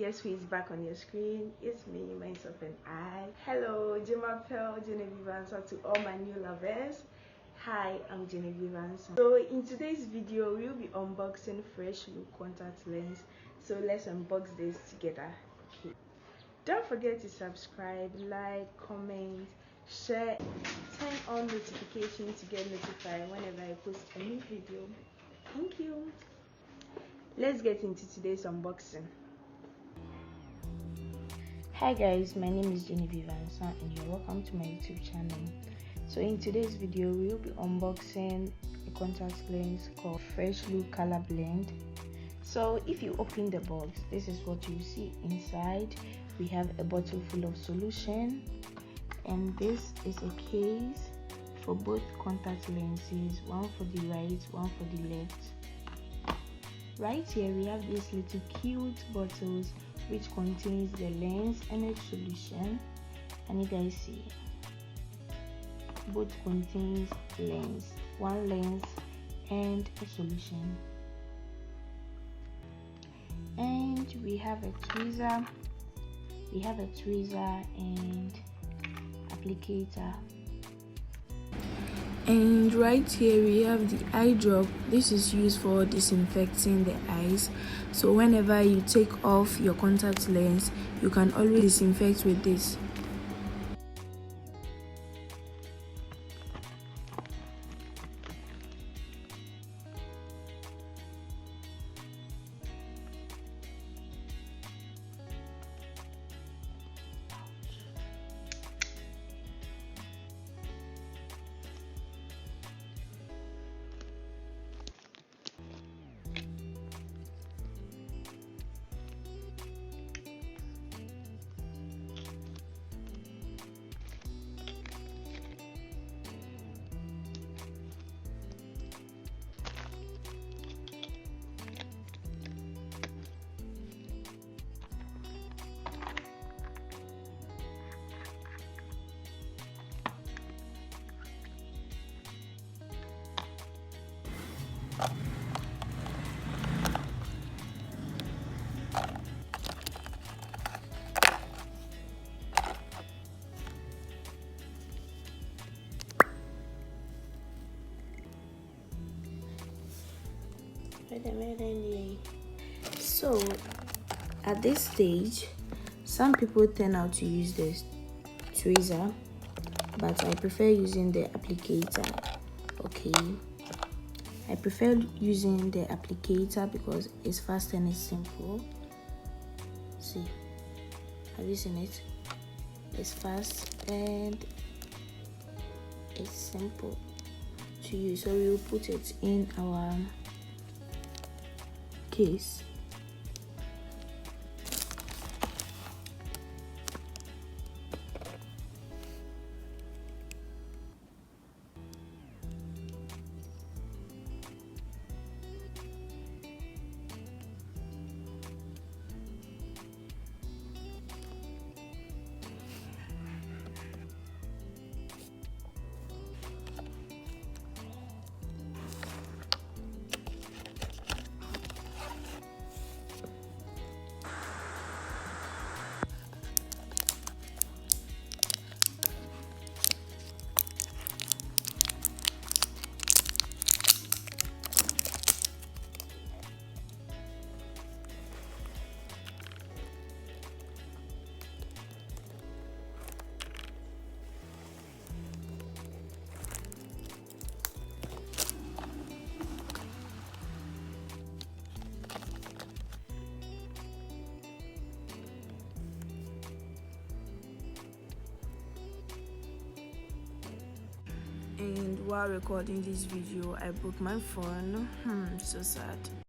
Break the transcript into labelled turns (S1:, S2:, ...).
S1: guess who is back on your screen? It's me, myself, and I. Hello, Gemma Pearl, Genevieve Answer to all my new lovers. Hi, I'm Genevieve Answer. So in today's video, we'll be unboxing Fresh Look contact lens. So let's unbox this together. Okay. Don't forget to subscribe, like, comment, share, turn on notifications to get notified whenever I post a new video. Thank you. Let's get into today's unboxing. Hi guys, my name is Genevieve Answer and you're welcome to my YouTube channel. So in today's video, we'll be unboxing a contact lens called Fresh Look Color Blend. So if you open the box, this is what you see inside. We have a bottle full of solution, and this is a case for both contact lenses, one for the right, one for the left. Right here we have these little cute bottles which contains the lens and a solution, and you guys see both contains lens, one lens and a solution. And we have a tweezer, and applicator. And right here we have the eye drop. This is used for disinfecting the eyes. So whenever you take off your contact lens, you can always disinfect with this. So at this stage, some people tend out to use the tweezer, but I prefer using the applicator. Okay, I prefer using the applicator because it's fast and it's simple. See, have you seen it? It's fast and it's simple to use. So we will put it in our case. And while recording this video, I broke my phone. So sad.